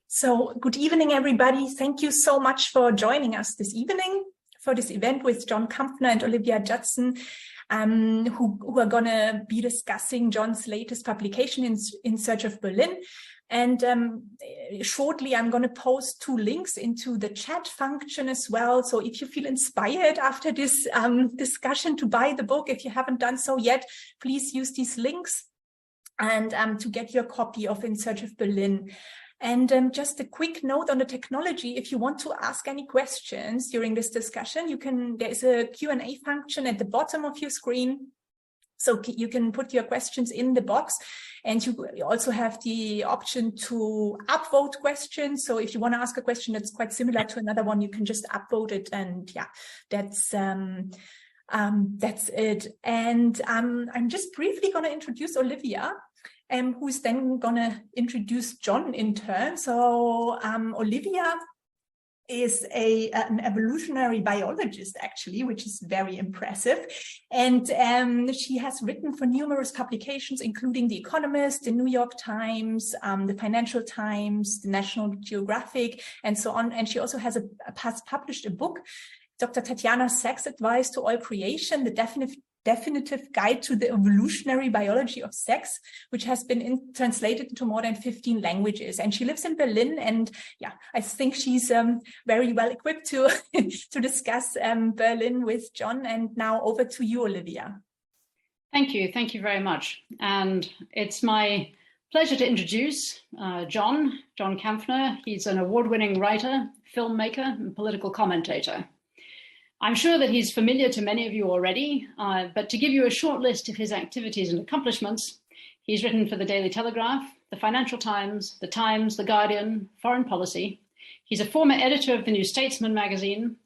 So good evening, everybody. Thank you so much for joining us this evening for this event with John Kampfner and Olivia Judson, who are going to be discussing John's latest publication, In Search of Berlin. And shortly, I'm going to post 2 links into the chat function as well. So if you feel inspired after this discussion to buy the book, if you haven't done so yet, please use these links and to get your copy of In Search of Berlin. And just a quick note on the technology, if you want to ask any questions during this discussion, there's a Q&A function at the bottom of your screen. So you can put your questions in the box, and you also have the option to upvote questions. So if you want to ask a question that's quite similar to another one, you can just upvote it, and yeah, that's it. And I'm just briefly going to introduce Olivia, who's then going to introduce John in turn. So Olivia is an evolutionary biologist, actually, which is very impressive. And she has written for numerous publications, including The Economist, the New York Times, the Financial Times, the National Geographic, and so on. And she also has published a book, Dr. Tatiana, Sex Advice to All Creation, the definitive guide to the evolutionary biology of sex, which has been translated into more than 15 languages. And she lives in Berlin. And yeah, I think she's very well equipped to, to discuss Berlin with John. And now over to you, Olivia. Thank you. Thank you very much. And it's my pleasure to introduce John Kampfner. He's an award-winning writer, filmmaker, and political commentator. I'm sure that he's familiar to many of you already, but to give you a short list of his activities and accomplishments, he's written for the Daily Telegraph, the Financial Times, the Times, the Guardian, Foreign Policy. He's a former editor of the new Statesman magazine.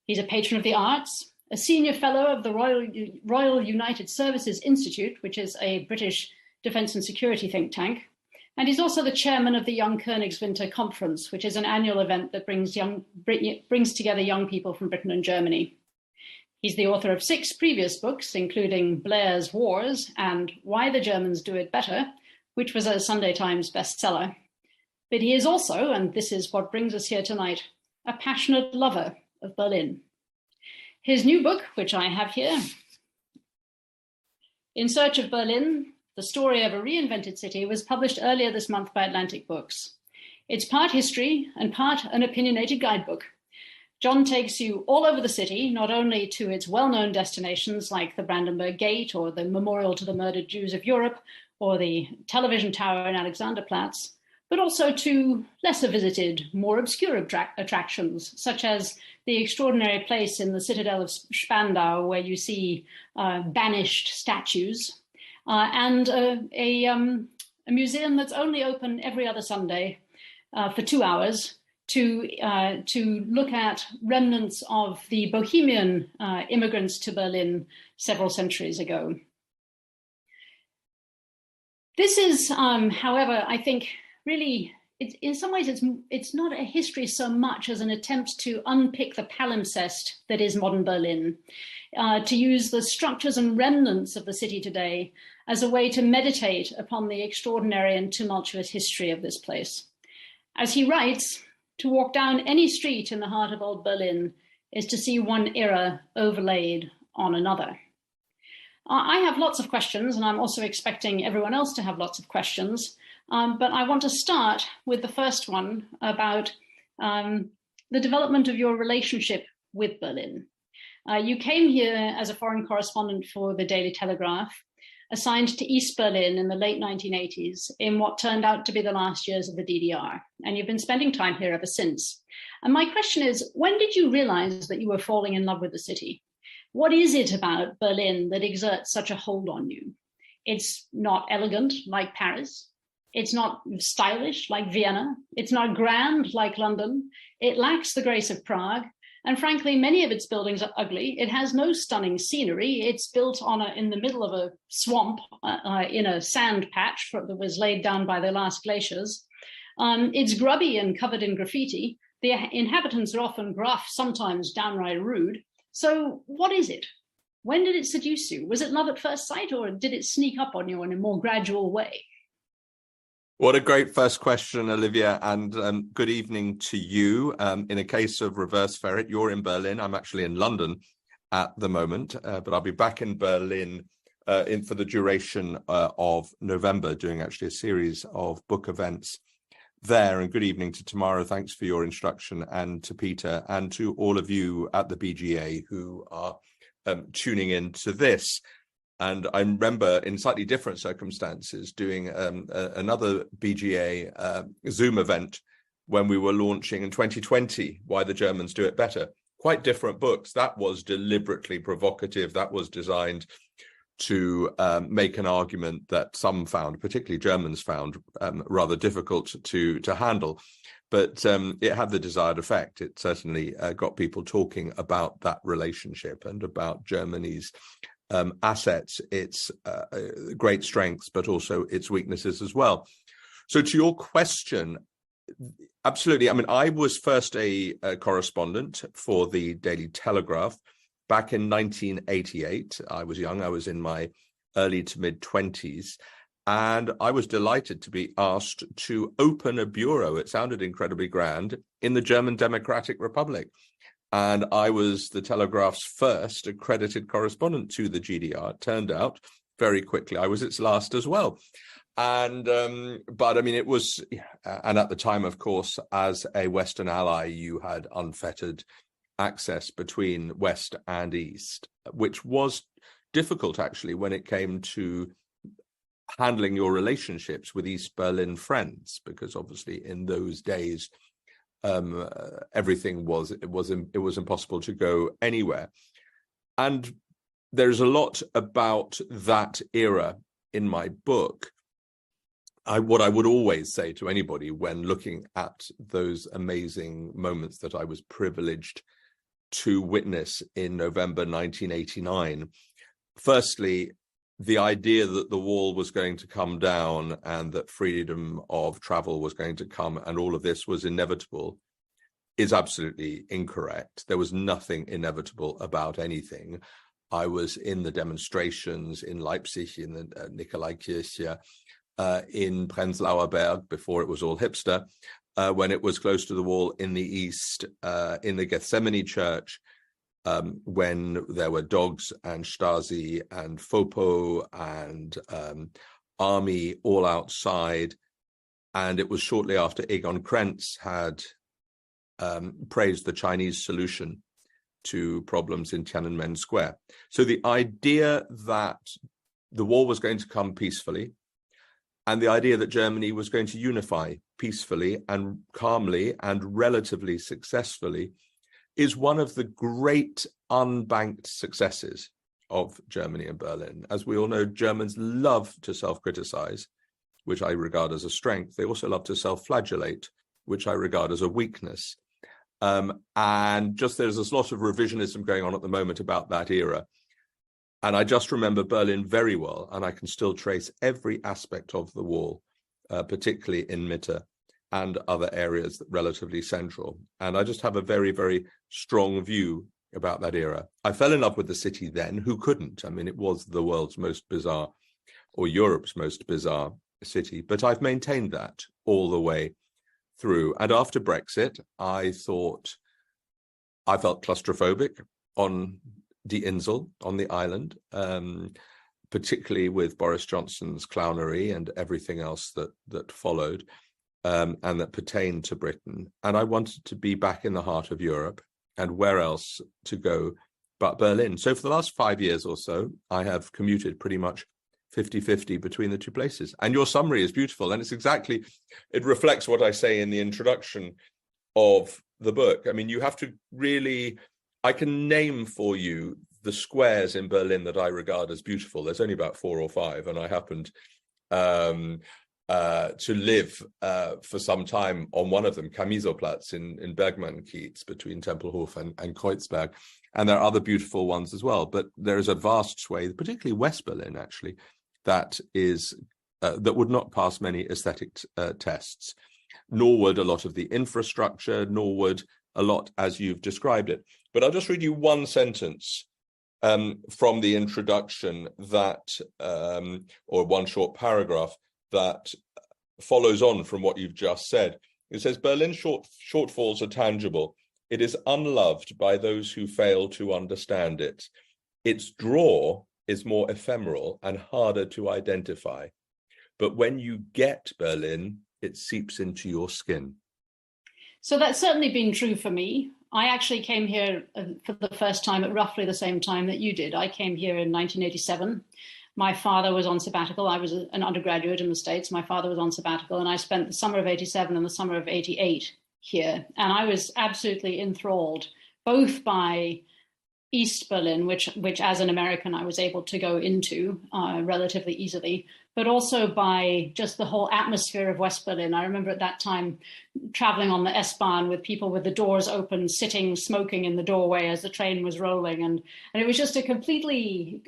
He's a patron of the arts, a senior fellow of the Royal United Services Institute, which is a British defense and security think tank. And he's also the chairman of the Young Königswinter Conference, which is an annual event that brings together young people from Britain and Germany. He's the author of 6 previous books, including Blair's Wars and Why the Germans Do It Better, which was a Sunday Times bestseller. But he is also, and this is what brings us here tonight, a passionate lover of Berlin. His new book, which I have here, In Search of Berlin, The Story of a Reinvented City, was published earlier this month by Atlantic Books. It's part history and part an opinionated guidebook. John takes you all over the city, not only to its well-known destinations like the Brandenburg Gate or the Memorial to the Murdered Jews of Europe or the television tower in Alexanderplatz, but also to lesser visited, more obscure attractions, such as the extraordinary place in the citadel of Spandau where you see banished statues, and a museum that's only open every other Sunday for 2 hours to look at remnants of the Bohemian immigrants to Berlin several centuries ago. This is, however, I think really, in some ways it's not a history so much as an attempt to unpick the palimpsest that is modern Berlin, to use the structures and remnants of the city today as a way to meditate upon the extraordinary and tumultuous history of this place. As he writes, to walk down any street in the heart of old Berlin is to see one era overlaid on another. I have lots of questions, and I'm also expecting everyone else to have lots of questions, but I want to start with the first one about the development of your relationship with Berlin. You came here as a foreign correspondent for the Daily Telegraph, assigned to East Berlin in the late 1980s in what turned out to be the last years of the DDR. And you've been spending time here ever since. And my question is, when did you realize that you were falling in love with the city? What is it about Berlin that exerts such a hold on you? It's not elegant like Paris. It's not stylish like Vienna. It's not grand like London. It lacks the grace of Prague. And frankly, many of its buildings are ugly. It has no stunning scenery. It's built in the middle of a swamp in a sand patch that was laid down by the last glaciers. It's grubby and covered in graffiti. The inhabitants are often gruff, sometimes downright rude. So what is it? When did it seduce you? Was it love at first sight, or did it sneak up on you in a more gradual way? What a great first question, Olivia, and good evening to you. In a case of reverse ferret, you're in Berlin. I'm actually in London at the moment, but I'll be back in Berlin for the duration of November, doing actually a series of book events there. And good evening to Tamara. Thanks for your introduction, and to Peter, and to all of you at the BGA who are tuning in to this. And I remember in slightly different circumstances doing another BGA Zoom event when we were launching in 2020, Why the Germans Do It Better. Quite different books. That was deliberately provocative. That was designed to make an argument that some found, particularly Germans found, rather difficult to handle. But it had the desired effect. It certainly got people talking about that relationship and about Germany's assets, its great strengths, but also its weaknesses as well. So to your question, absolutely. I mean, I was first a correspondent for the Daily Telegraph back in 1988. I was young. I was in my early to mid 20s. And I was delighted to be asked to open a bureau. It sounded incredibly grand, in the German Democratic Republic. And I was the Telegraph's first accredited correspondent to the GDR. It turned out very quickly I was its last as well. And but I mean, it was, and at the time, of course, as a Western ally, you had unfettered access between West and East, which was difficult actually when it came to handling your relationships with East Berlin friends, because obviously in those days, everything was impossible to go anywhere. And there's a lot about that era in my book. What I would always say to anybody when looking at those amazing moments that I was privileged to witness in November 1989, firstly, the idea that the wall was going to come down and that freedom of travel was going to come and all of this was inevitable is absolutely incorrect. There was nothing inevitable about anything. I was in the demonstrations in Leipzig, in the Nikolaikirche, in Prenzlauer Berg, before it was all hipster, when it was close to the wall in the east, in the Gethsemane church, when there were dogs and Stasi and FOPO and army all outside. And it was shortly after Egon Krenz had praised the Chinese solution to problems in Tiananmen Square. So the idea that the war was going to come peacefully, and the idea that Germany was going to unify peacefully and calmly and relatively successfully, is one of the great unbanked successes of Germany and Berlin. As we all know, Germans love to self-criticize, which I regard as a strength. They also love to self-flagellate, which I regard as a weakness. And just there's a lot of revisionism going on at the moment about that era. And I just remember Berlin very well, and I can still trace every aspect of the wall, particularly in Mitte and other areas relatively central. And I just have a very, very strong view about that era. I fell in love with the city then. Who couldn't? I mean, it was the world's most bizarre, or Europe's most bizarre city, but I've maintained that all the way through. And after Brexit, I felt claustrophobic on the Insel, on the island, particularly with Boris Johnson's clownery and everything else that followed. And that pertained to Britain. And I wanted to be back in the heart of Europe, and where else to go but Berlin. So for the last 5 years or so, I have commuted pretty much 50-50 between the two places. And your summary is beautiful. And it reflects what I say in the introduction of the book. I mean, you have to really, I can name for you the squares in Berlin that I regard as beautiful. There's only about 4 or 5, and I happened to live for some time on one of them, Kamisolplatz in Bergmannkiez, between Tempelhof and Kreuzberg. And there are other beautiful ones as well. But there is a vast swathe, particularly West Berlin, actually, that would not pass many aesthetic tests, nor would a lot of the infrastructure, nor would a lot as you've described it. But I'll just read you one sentence from the introduction or one short paragraph that follows on from what you've just said. It says, Berlin's shortfalls are tangible. It is unloved by those who fail to understand it. Its draw is more ephemeral and harder to identify. But when you get Berlin, it seeps into your skin. So that's certainly been true for me. I actually came here for the first time at roughly the same time that you did. I came here in 1987. My father was on sabbatical. I was an undergraduate in the States. My father was on sabbatical, and I spent the summer of 87 and the summer of 88 here. And I was absolutely enthralled, both by East Berlin, which as an American I was able to go into relatively easily, but also by just the whole atmosphere of West Berlin. I remember at that time traveling on the S-Bahn with people with the doors open, sitting, smoking in the doorway as the train was rolling. And it was just completely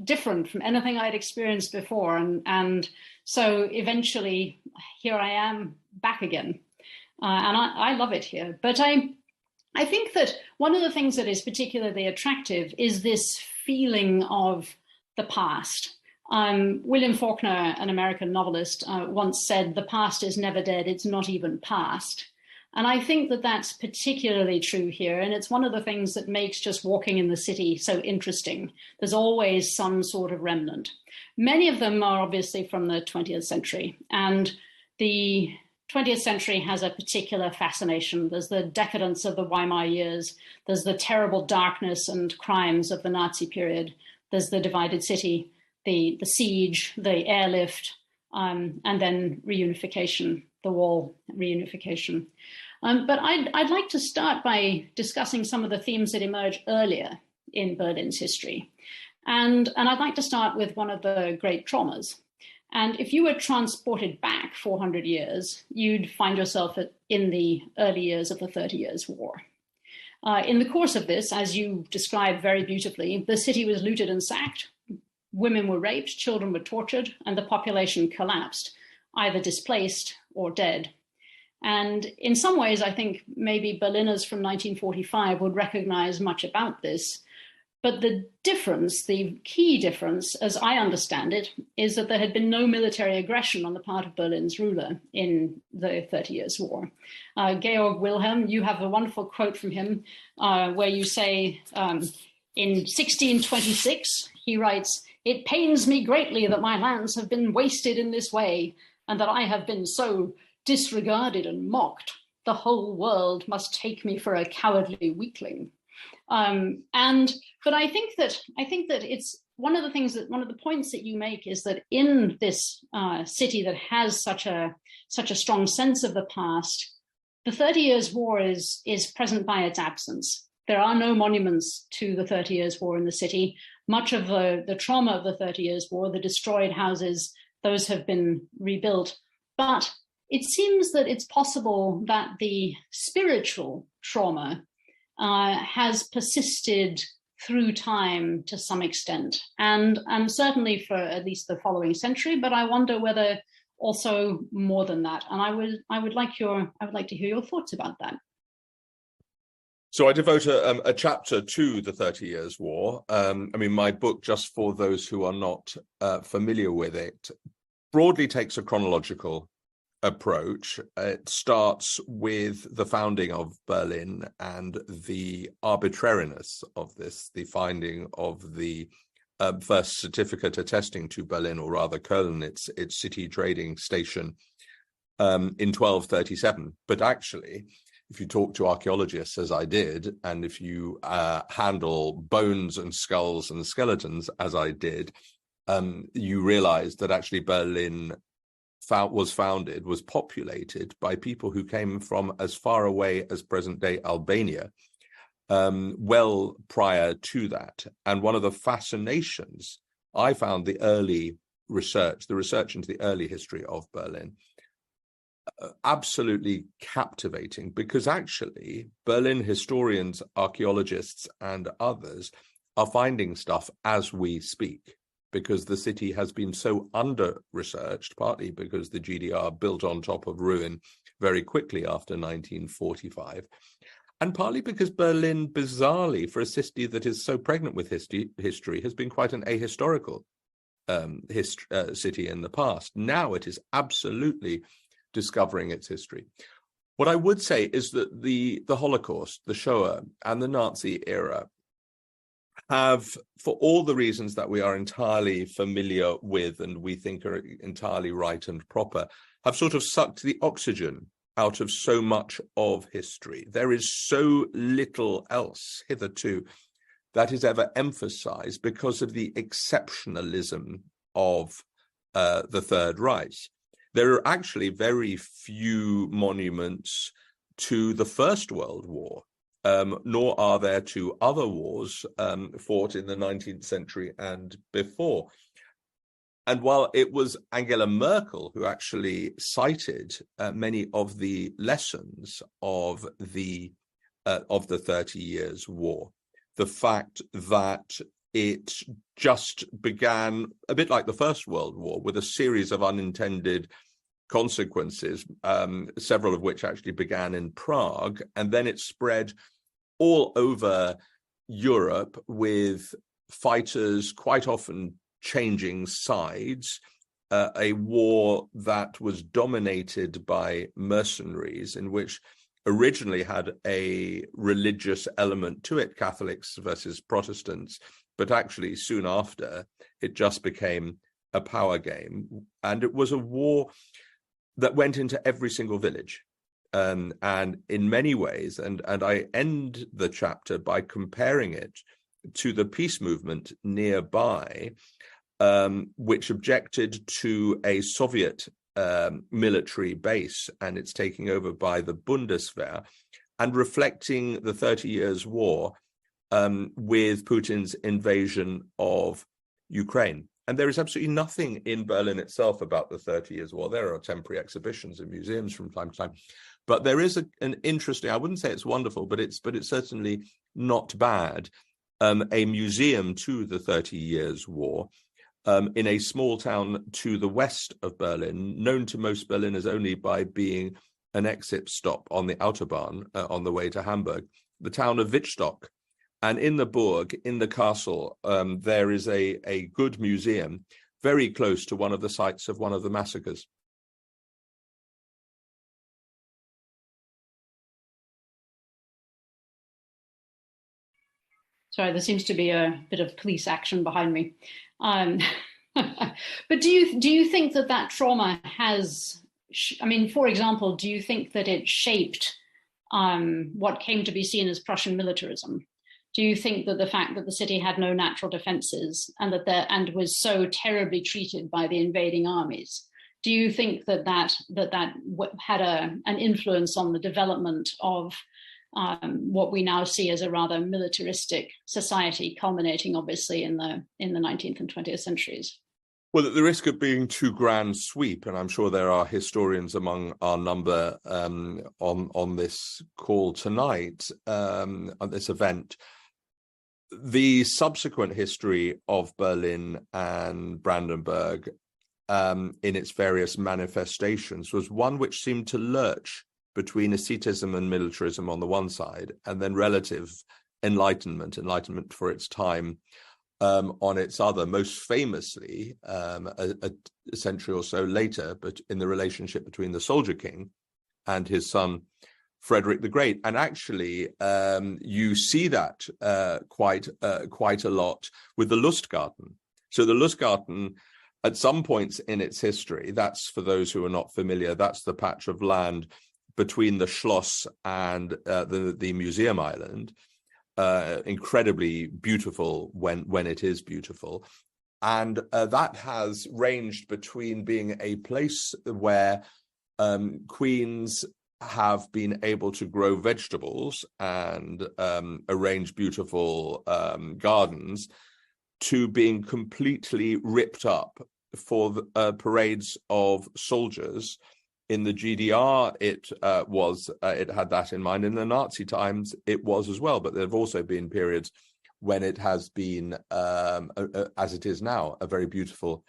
different from anything I'd experienced before. And so eventually here I am back again. And I love it here. But I think that one of the things that is particularly attractive is this feeling of the past. William Faulkner, an American novelist, once said, "The past is never dead, it's not even past." And I think that that's particularly true here. And it's one of the things that makes just walking in the city so interesting. There's always some sort of remnant. Many of them are obviously from the 20th century. And the 20th century has a particular fascination. There's the decadence of the Weimar years. There's the terrible darkness and crimes of the Nazi period. There's the divided city, the siege, the airlift, and then reunification, the wall reunification. But I'd like to start by discussing some of the themes that emerge earlier in Berlin's history. And I'd like to start with one of the great traumas. And if you were transported back 400 years, you'd find yourself in the early years of the 30 Years' War. In the course of this, as you described very beautifully, the city was looted and sacked, women were raped, children were tortured, and the population collapsed, either displaced or dead. And in some ways, I think maybe Berliners from 1945 would recognize much about this. But the difference, the key difference, as I understand it, is that there had been no military aggression on the part of Berlin's ruler in the 30 Years' War. Georg Wilhelm, you have a wonderful quote from him where you say, in 1626, he writes, "It pains me greatly that my lands have been wasted in this way, and that I have been so disregarded and mocked. The whole world must take me for a cowardly weakling." But I think that it's one of the points that you make is that in this city that has such a strong sense of the past, the 30 Years' War is present by its absence. There are no monuments to the 30 Years' War in the city. Much of the trauma of the 30 Years' War, the destroyed houses, those have been rebuilt. But it seems that it's possible that the spiritual trauma has persisted through time to some extent, and certainly for at least the following century. But I wonder whether also more than that. And I would like to hear your thoughts about that. So I devote a chapter to the 30 Years' War. My book, just for those who are not familiar with it, broadly takes a chronological approach. It starts with the founding of Berlin and the arbitrariness of this, the finding of the first certificate attesting to Berlin, or rather Köln, its city trading station, in 1237. But actually, if you talk to archaeologists, as I did, and if you handle bones and skulls and skeletons, as I did, you realize that actually Berlin was populated by people who came from as far away as present-day Albania, well prior to that. And one of the fascinations, I found the research into the early history of Berlin, absolutely captivating, because actually Berlin historians, archaeologists, and others are finding stuff as we speak, because the city has been so under-researched, partly because the GDR built on top of ruin very quickly after 1945, and partly because Berlin, bizarrely, for a city that is so pregnant with history, has been quite an ahistorical city in the past. Now it is absolutely discovering its history. What I would say is that the Holocaust, the Shoah, and the Nazi era have, for all the reasons that we are entirely familiar with and we think are entirely right and proper, have sort of sucked the oxygen out of so much of history. There is so little else hitherto that is ever emphasized because of the exceptionalism of the Third Reich. There are actually very few monuments to the First World War, nor are there to other wars fought in the 19th century and before. And while it was Angela Merkel who actually cited many of the lessons of the 30 Years War, the fact that it just began a bit like the First World War with a series of unintended consequences, several of which actually began in Prague, and then it spread all over Europe with fighters quite often changing sides, a war that was dominated by mercenaries, in which originally had a religious element to it, Catholics versus Protestants, but actually soon after it just became a power game. And it was a war that went into every single village. And in many ways, and I end the chapter by comparing it to the peace movement nearby, which objected to a Soviet military base and its taking over by the Bundeswehr, and reflecting the 30 Years War with Putin's invasion of Ukraine. And there is absolutely nothing in Berlin itself about the 30 Years War. There are temporary exhibitions in museums from time to time. But there is an interesting, I wouldn't say it's wonderful, but it's certainly not bad, a museum to the 30 Years War in a small town to the west of Berlin, known to most Berliners only by being an exit stop on the Autobahn on the way to Hamburg, the town of Wittstock. And in the Burg, in the castle, there is a good museum very close to one of the sites of one of the massacres. Sorry, there seems to be a bit of police action behind me. But do you think that trauma has, I mean, for example, do you think that it shaped what came to be seen as Prussian militarism? Do you think that the fact that the city had no natural defenses and and was so terribly treated by the invading armies, do you think that had an influence on the development of what we now see as a rather militaristic society, culminating obviously in the 19th and 20th centuries? Well, at the risk of being too grand sweep, and I'm sure there are historians among our number on this call tonight, on this event, the subsequent history of Berlin and Brandenburg in its various manifestations was one which seemed to lurch between asceticism and militarism on the one side, and then relative enlightenment for its time on its other, most famously a century or so later, but in the relationship between the Soldier King and his son Frederick the Great. And actually you see that quite a lot with the Lustgarten. So the Lustgarten, at some points in its history, that's, for those who are not familiar, that's the patch of land between the Schloss and the Museum Island, incredibly beautiful when it is beautiful. And that has ranged between being a place where queens have been able to grow vegetables and arrange beautiful gardens, to being completely ripped up for the, parades of soldiers. In the GDR, it had that in mind. In the Nazi times, it was as well. But there have also been periods when it has been, as it is now, a very beautiful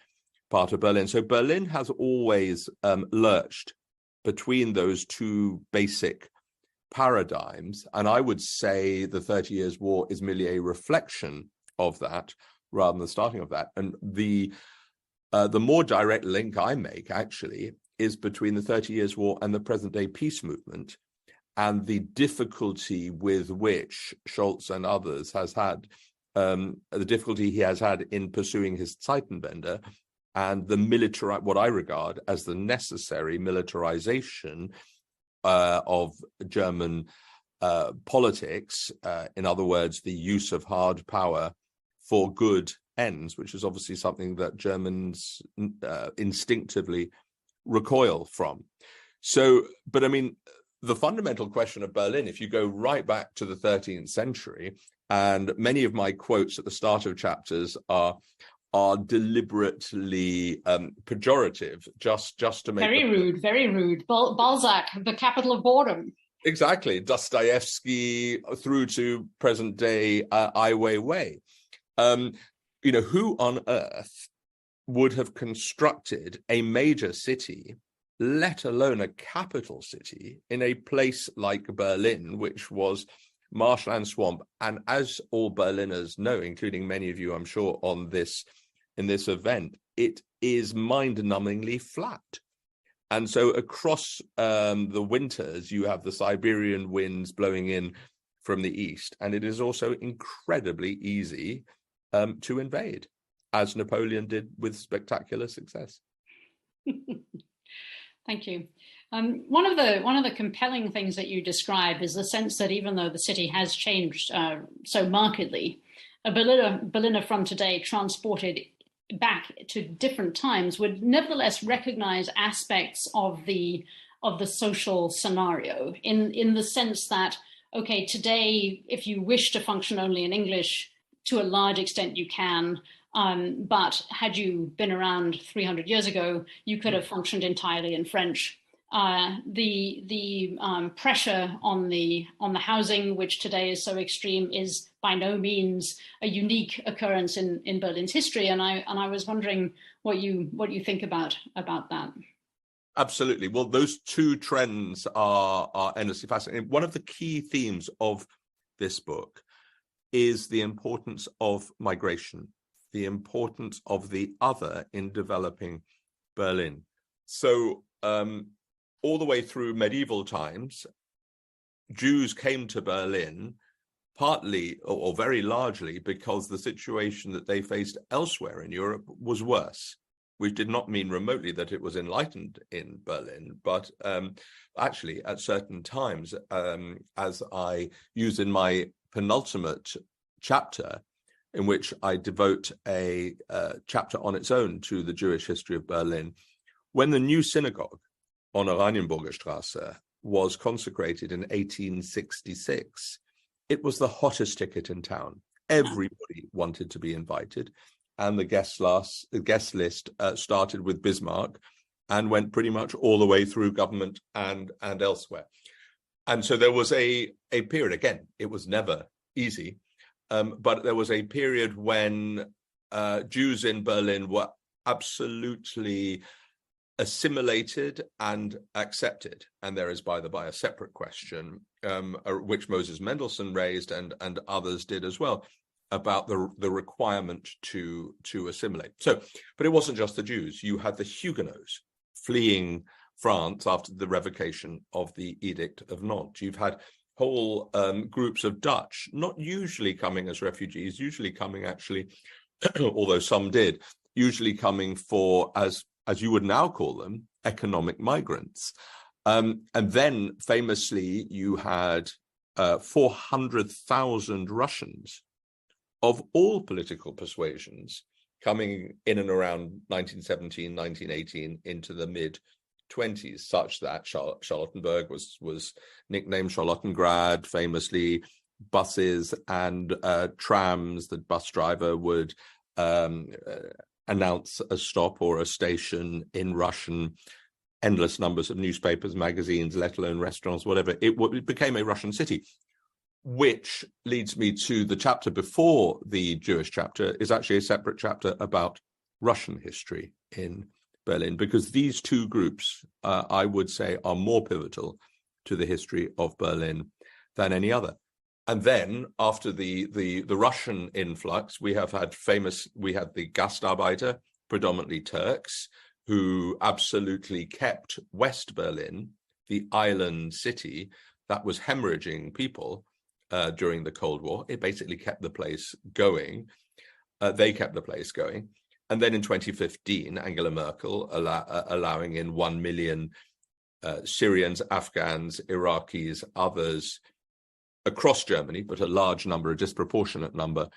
part of Berlin. So Berlin has always lurched between those two basic paradigms. And I would say the 30 Years' War is merely a reflection of that rather than the starting of that. And the The more direct link I make, actually, is between the 30 Years' War and the present-day peace movement, and the difficulty with which Scholz and others has had, the difficulty he has had in pursuing his Zeitenwende, and the what I regard as the necessary militarization of German politics, in other words, the use of hard power for good ends, which is obviously something that Germans instinctively recoil from. So, but I mean, the fundamental question of Berlin, if you go right back to the 13th century, and many of my quotes at the start of chapters are deliberately pejorative, just to make very rude. Balzac, the capital of boredom. Exactly, Dostoevsky through to present day Ai Weiwei. Who on earth would have constructed a major city, let alone a capital city, in a place like Berlin, which was marshland swamp? And as all Berliners know, including many of you, I'm sure, in this event, it is mind-numbingly flat. And so across the winters, you have the Siberian winds blowing in from the east, and it is also incredibly easy to invade, as Napoleon did with spectacular success. Thank you. One of the compelling things that you describe is the sense that even though the city has changed so markedly, a Berliner from today transported back to different times would nevertheless recognize aspects of the social scenario in the sense that, okay, today, if you wish to function only in English, to a large extent you can, but had you been around 300 years ago, you could have functioned entirely in French. The pressure on the housing, which today is so extreme, is by no means a unique occurrence in Berlin's history. And I was wondering what you think about that. Absolutely. Well, those two trends are endlessly fascinating. One of the key themes of this book is the importance of migration, the importance of the other in developing Berlin. So all the way through medieval times, Jews came to Berlin partly or very largely because the situation that they faced elsewhere in Europe was worse, which did not mean remotely that it was enlightened in Berlin, but actually at certain times, as I use in my penultimate chapter, in which I devote a chapter on its own to the Jewish history of Berlin, when the new synagogue on Oranienburger Straße was consecrated in 1866, it was the hottest ticket in town. Everybody wanted to be invited, and the guest list started with Bismarck and went pretty much all the way through government and elsewhere. And so there was a period, again, it was never easy, but there was a period when Jews in Berlin were absolutely assimilated and accepted. And there is, by the by, a separate question, which Moses Mendelssohn raised and others did as well, about the requirement to assimilate. So, but it wasn't just the Jews. You had the Huguenots fleeing France after the revocation of the Edict of Nantes. You've had whole groups of Dutch, not usually coming as refugees, usually coming actually, although some did, usually coming for, as you would now call them, economic migrants. And then famously, you had 400,000 Russians of all political persuasions coming in and around 1917, 1918 into the mid-20s, such that Charlottenburg was nicknamed Charlottengrad, famously. Buses and trams, the bus driver would announce a stop or a station in Russian, endless numbers of newspapers, magazines, let alone restaurants, whatever. It became a Russian city, which leads me to the chapter before the Jewish chapter, is actually a separate chapter about Russian history in Berlin, because these two groups, I would say, are more pivotal to the history of Berlin than any other. And then after the Russian influx, we had the Gastarbeiter, predominantly Turks, who absolutely kept West Berlin, the island city that was hemorrhaging people during the Cold War. It basically kept the place going. They kept the place going. And then in 2015, Angela Merkel allowing in 1 million Syrians, Afghans, Iraqis, others across Germany, but a large number, a disproportionate number,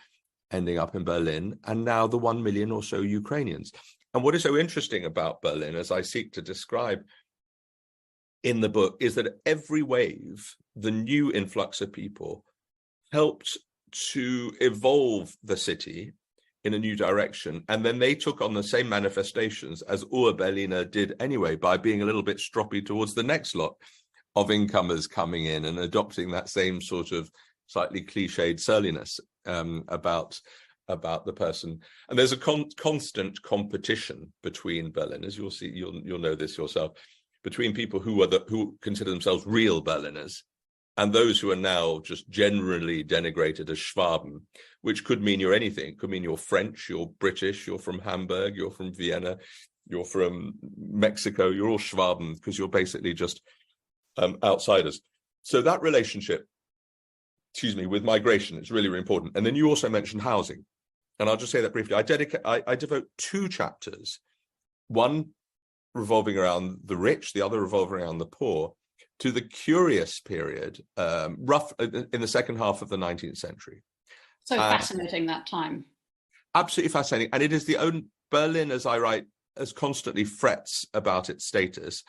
ending up in Berlin, and now the 1 million or so Ukrainians. And what is so interesting about Berlin, as I seek to describe in the book, is that every wave, the new influx of people, helped to evolve the city in a new direction. And then they took on the same manifestations as Ur-Berliner did anyway, by being a little bit stroppy towards the next lot of incomers coming in and adopting that same sort of slightly cliched surliness about the person. And there's a constant competition between Berliners. You'll see, you'll know this yourself, between people who consider themselves real Berliners and those who are now just generally denigrated as Schwaben, which could mean you're anything. It could mean you're French, you're British, you're from Hamburg, you're from Vienna, you're from Mexico, you're all Schwaben, because you're basically just outsiders. So that relationship, with migration is really, really important. And then you also mentioned housing. And I'll just say that briefly. I devote 2 chapters, one revolving around the rich, the other revolving around the poor, to the curious period, in the second half of the 19th century. So fascinating, that time. Absolutely fascinating. And it is the own Berlin, as I write, as constantly frets about its status.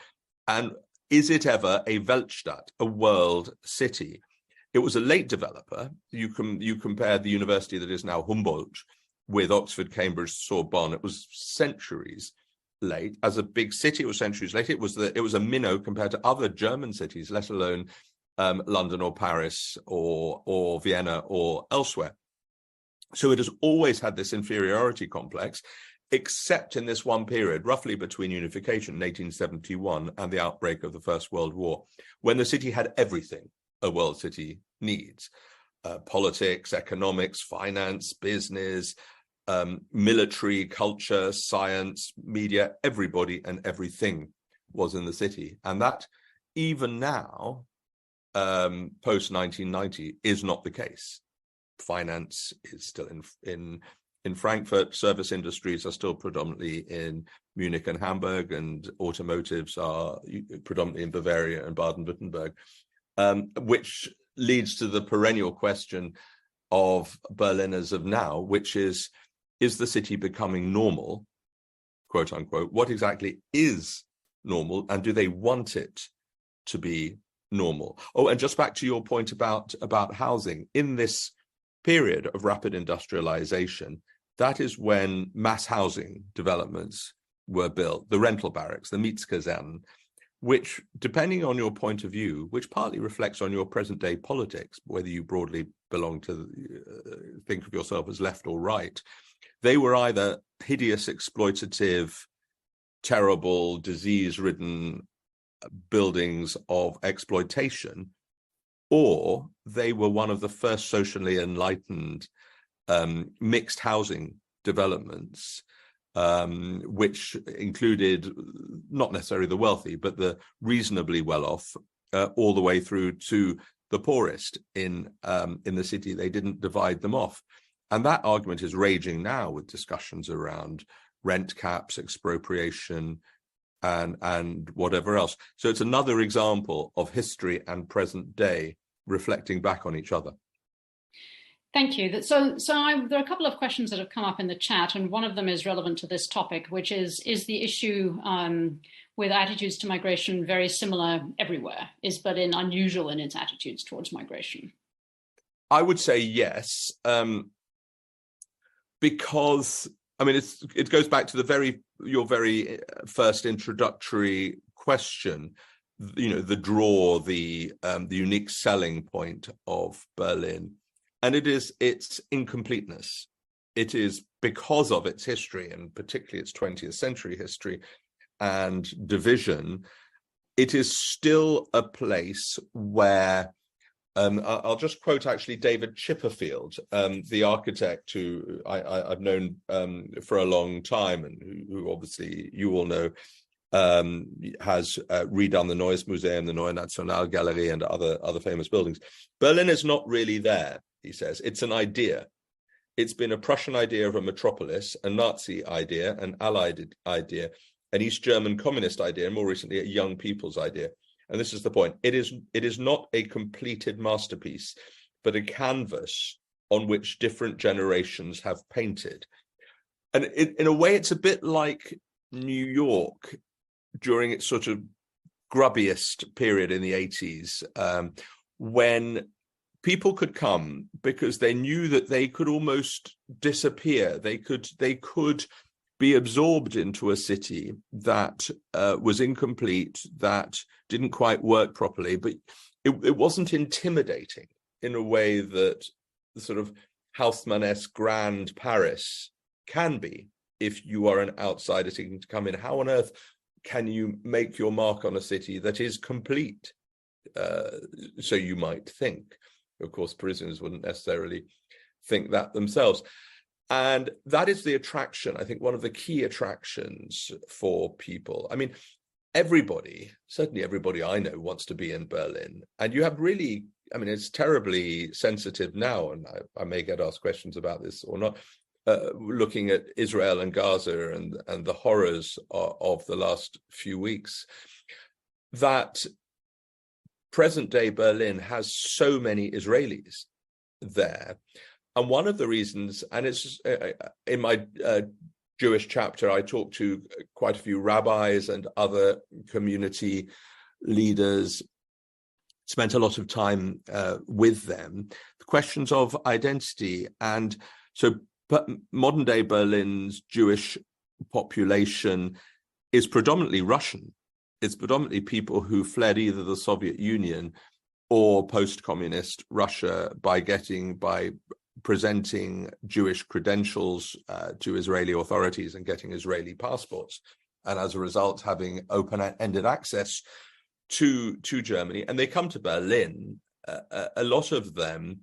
And is it ever a Weltstadt, a world city? It was a late developer. You compare the university that is now Humboldt with Oxford, Cambridge, Sorbonne. It was centuries late. As a big city, it was centuries late. It was a minnow compared to other German cities, let alone London or Paris or Vienna or elsewhere. So it has always had this inferiority complex, except in this one period, roughly between unification in 1871 and the outbreak of the First World War, when the city had everything a world city needs: politics, economics, finance, business, military, culture, science, media. Everybody and everything was in the city. And that, even now, post 1990, is not the case. Finance is still in Frankfurt. Service industries are still predominantly in Munich and Hamburg, and automotives are predominantly in Bavaria and Baden-Württemberg, which leads to the perennial question of Berliners of now, which is the city becoming normal, quote unquote? What exactly is normal, and do they want it to be normal? Oh, and just back to your point about housing, in this period of rapid industrialization, that is when mass housing developments were built, the rental barracks, the Mietskasernen, which, depending on your point of view, which partly reflects on your present day politics, whether you broadly belong to, think of yourself as left or right, they were either hideous, exploitative, terrible, disease-ridden buildings of exploitation, or they were one of the first socially enlightened mixed housing developments, which included not necessarily the wealthy, but the reasonably well-off, all the way through to the poorest in the city. They didn't divide them off. And that argument is raging now with discussions around rent caps, expropriation, and whatever else. So it's another example of history and present day reflecting back on each other. Thank you. So there are a couple of questions that have come up in the chat, and one of them is relevant to this topic, which is the issue with attitudes to migration very similar everywhere? Is Berlin unusual in its attitudes towards migration? I would say yes, because I mean it goes back to your very first introductory question. You know, the draw, the unique selling point of Berlin. And its incompleteness. It is because of its history, and particularly its 20th century history and division, it is still a place where I'll just quote actually David Chipperfield, the architect who I've known for a long time, and who obviously you all know, has redone the Neues Museum, the Neue Nationalgalerie, and other famous buildings. Berlin is not really there, he says. It's an idea. It's been a Prussian idea of a metropolis, a Nazi idea, an Allied idea, an East German communist idea, and more recently a young people's idea. And this is the point. It is not a completed masterpiece, but a canvas on which different generations have painted. And in a way, it's a bit like New York during its sort of grubbiest period in the 80s, when people could come because they knew that they could almost disappear. They could be absorbed into a city that was incomplete, that didn't quite work properly, but it wasn't intimidating in a way that the sort of Haussmann-esque grand Paris can be if you are an outsider seeking to come in. How on earth can you make your mark on a city that is complete? So you might think. Of course, Parisians wouldn't necessarily think that themselves. And that is the attraction, I think, one of the key attractions for people. I mean, everybody, certainly everybody I know wants to be in Berlin. And you have really, I mean, it's terribly sensitive now, and I may get asked questions about this or not, looking at Israel and Gaza and the horrors of the last few weeks, that present-day Berlin has so many Israelis there. And one of the reasons, and it's in my Jewish chapter, I talked to quite a few rabbis and other community leaders, spent a lot of time with them, the questions of identity. And so modern day Berlin's Jewish population is predominantly Russian. It's predominantly people who fled either the Soviet Union or post-communist Russia by presenting Jewish credentials to Israeli authorities and getting Israeli passports, and as a result having open-ended access to Germany. And they come to Berlin, a lot of them,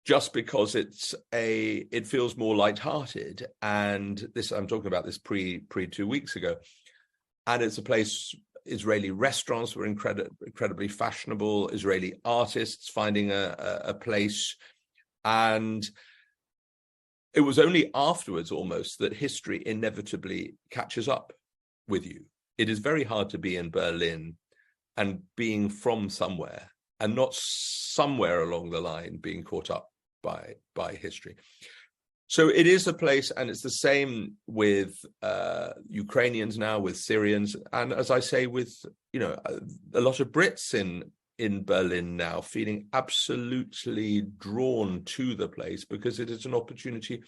just because it feels more lighthearted. And this, I'm talking about this pre 2 weeks ago, and it's a place. Israeli restaurants were incredibly fashionable. Israeli artists finding a place. And it was only afterwards almost that history inevitably catches up with you. It is very hard to be in Berlin and being from somewhere and not somewhere along the line being caught up by history. So it is a place, and it's the same with Ukrainians now, with Syrians, and as I say, with a lot of Brits in Berlin now, feeling absolutely drawn to the place because it is an opportunity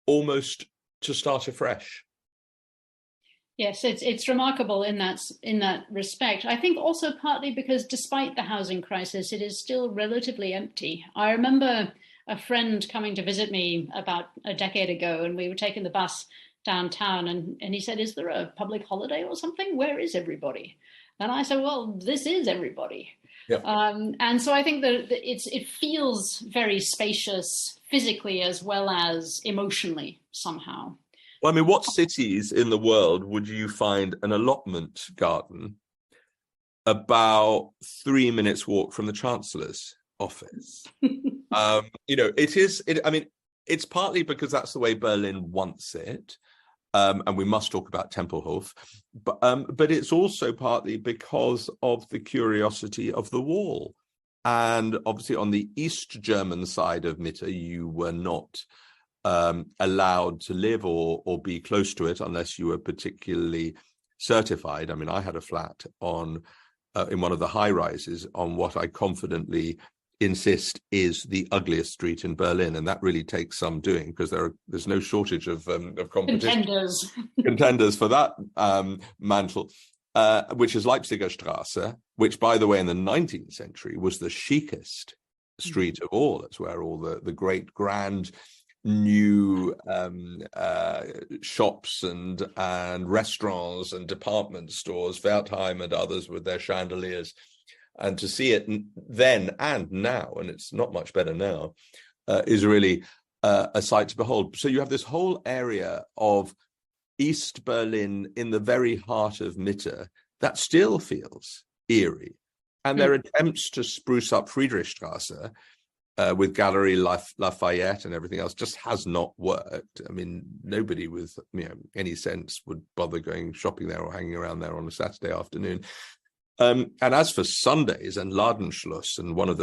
almost to start afresh. Yes, it's remarkable in that respect. I think also partly because despite the housing crisis, it is still relatively empty. I remember a friend coming to visit me about a decade ago, and we were taking the bus downtown, and he said, "Is there a public holiday or something? Where is everybody?" And I said, "Well, this is everybody." Yep. And so I think that it feels very spacious physically as well as emotionally somehow. Well, I mean, what cities in the world would you find an allotment garden about 3 minutes walk from the Chancellor's office? It's partly because that's the way Berlin wants it. And we must talk about Tempelhof, but it's also partly because of the curiosity of the wall. And obviously on the East German side of Mitte, you were not allowed to live or be close to it unless you were particularly certified. I mean, I had a flat in one of the high rises on what I confidently insist is the ugliest street in Berlin, and that really takes some doing because there's no shortage of competition contenders for that mantle, which is Leipziger Straße, which, by the way, in the 19th century was the chicest street of all. That's where all the great grand new shops and restaurants and department stores, Wertheim and others with their chandeliers, And to see it then and now, and it's not much better now, is really a sight to behold. So you have this whole area of East Berlin in the very heart of Mitte that still feels eerie. And their attempts to spruce up Friedrichstrasse with Gallery Lafayette and everything else just has not worked. I mean, nobody with any sense would bother going shopping there or hanging around there on a Saturday afternoon. And as for Sundays and Ladenschluss, and one of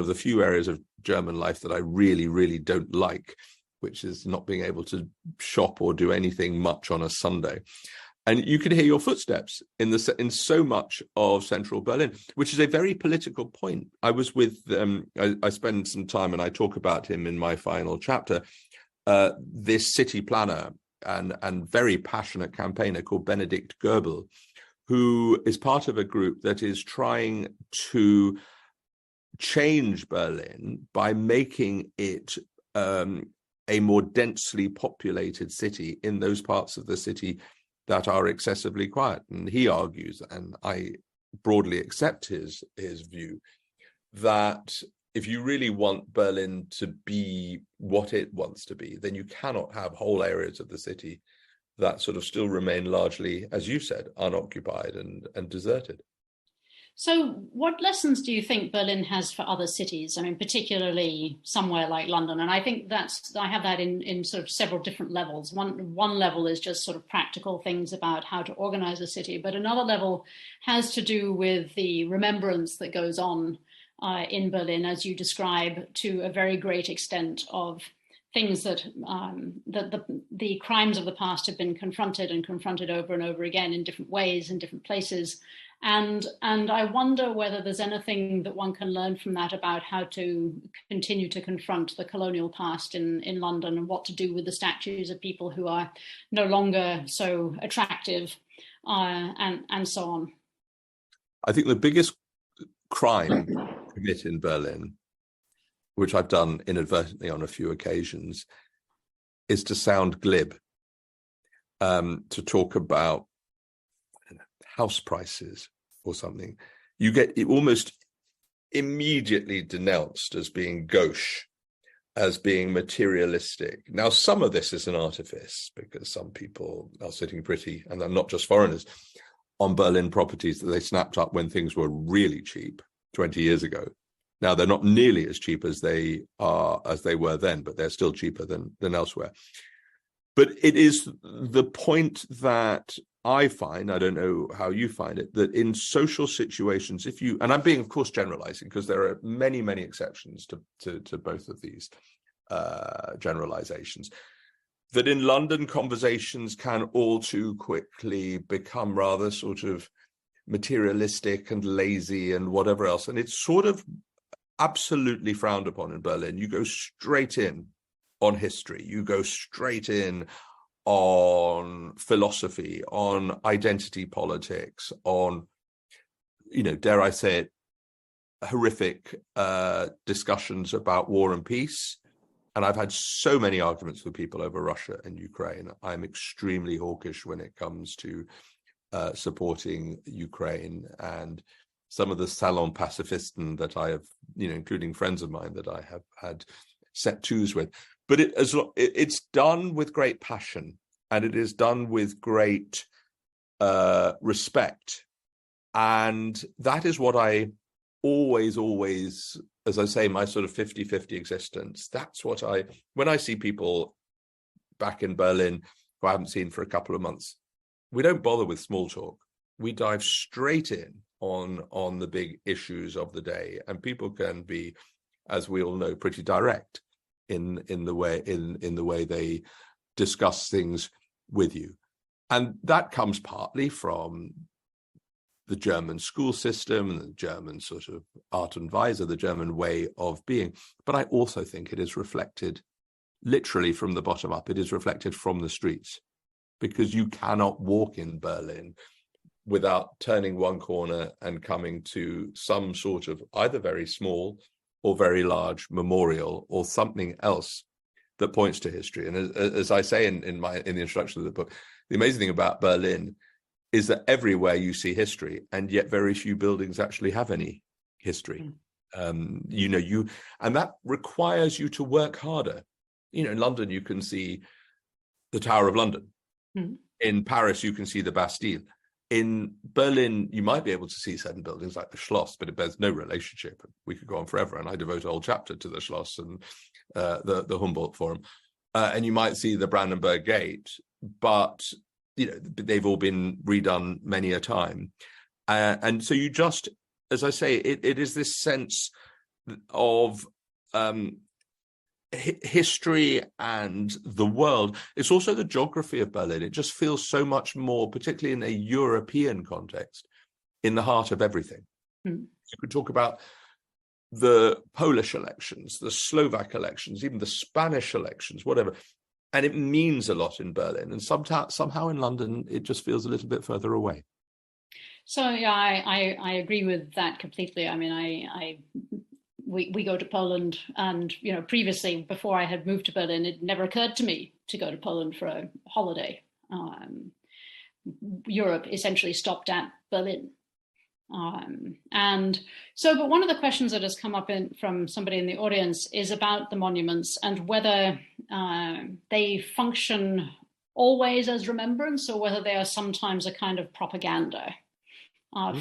the few areas of German life that I really, really don't like, which is not being able to shop or do anything much on a Sunday. And you can hear your footsteps in so much of central Berlin, which is a very political point. I was with, I spend some time, and I talk about him in my final chapter, this city planner and very passionate campaigner called Benedikt Goebel, who is part of a group that is trying to change Berlin by making it a more densely populated city in those parts of the city that are excessively quiet. And he argues, and I broadly accept his view, that if you really want Berlin to be what it wants to be, then you cannot have whole areas of the city that sort of still remain largely, as you said, unoccupied and deserted. So what lessons do you think Berlin has for other cities? I mean, particularly somewhere like London. And I think I have that in sort of several different levels. One level is just sort of practical things about how to organize a city, but another level has to do with the remembrance that goes on in Berlin, as you describe, to a very great extent, of things that the crimes of the past have been confronted over and over again in different ways, in different places. And I wonder whether there's anything that one can learn from that about how to continue to confront the colonial past in London, and what to do with the statues of people who are no longer so attractive, and so on. I think the biggest crime committed in Berlin, which I've done inadvertently on a few occasions, is to sound glib, to talk about house prices or something. You get almost immediately denounced as being gauche, as being materialistic. Now, some of this is an artifice, because some people are sitting pretty, and they're not just foreigners, on Berlin properties that they snapped up when things were really cheap 20 years ago. Now, they're not nearly as cheap as they were then, but they're still cheaper than elsewhere. But it is the point that I find, I don't know how you find it, that in social situations, and I'm being, of course, generalizing, because there are many, many exceptions to both of these generalizations, that in London, conversations can all too quickly become rather sort of materialistic and lazy and whatever else. And it's sort of absolutely frowned upon in Berlin. You go straight in on history, you go straight in on philosophy, on identity politics, on, dare I say it, horrific discussions about war and peace. And I've had so many arguments with people over Russia and Ukraine. I'm extremely hawkish when it comes to supporting Ukraine, and some of the salon pacifisten that I have, including friends of mine that I have had set twos with. But it's done with great passion, and it is done with great respect. And that is what I always, as I say, my sort of 50-50 existence, that's what when I see people back in Berlin who I haven't seen for a couple of months, we don't bother with small talk. We dive straight in on the big issues of the day, and people can be, as we all know, pretty direct in the way they discuss things with you. And that comes partly from the German school system and the German sort of Art und Weise, the German way of being. But I also think it is reflected literally from the bottom up. It is reflected from the streets, because you cannot walk in Berlin without turning one corner and coming to some sort of either very small or very large memorial or something else that points to history. And as I say in the introduction of the book, the amazing thing about Berlin is that everywhere you see history, and yet very few buildings actually have any history. And that requires you to work harder. In London, you can see the Tower of London. In Paris, you can see the Bastille. In Berlin, you might be able to see certain buildings like the Schloss, but it bears no relationship. We could go on forever, and I devote a whole chapter to the Schloss and the Humboldt Forum. And you might see the Brandenburg Gate, but they've all been redone many a time. And so you just, as I say, it is this sense of history and the world. It's also the geography of Berlin. It just feels so much more, particularly in a European context, in the heart of everything. You could talk about the Polish elections, the Slovak elections, even the Spanish elections, whatever. And it means a lot in Berlin. And somehow in London, it just feels a little bit further away. So yeah, I agree with that completely. I mean, we go to Poland, and previously, before I had moved to Berlin, it never occurred to me to go to Poland for a holiday. Europe essentially stopped at Berlin. But one of the questions that has come up from somebody in the audience is about the monuments and whether they function always as remembrance, or whether they are sometimes a kind of propaganda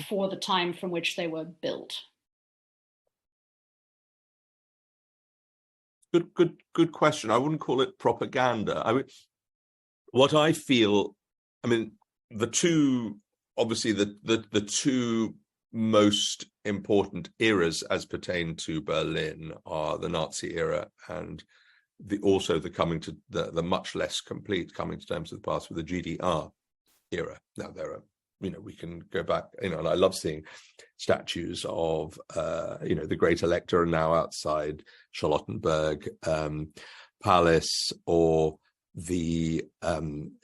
for the time from which they were built. Good question. I wouldn't call it propaganda. I mean, what I feel, the two most important eras as pertain to Berlin are the Nazi era and also the coming to the much less complete coming to terms with the past with the GDR era. Now there are, we can go back, and I love seeing statues of, the Great Elector now outside Charlottenburg Palace, or the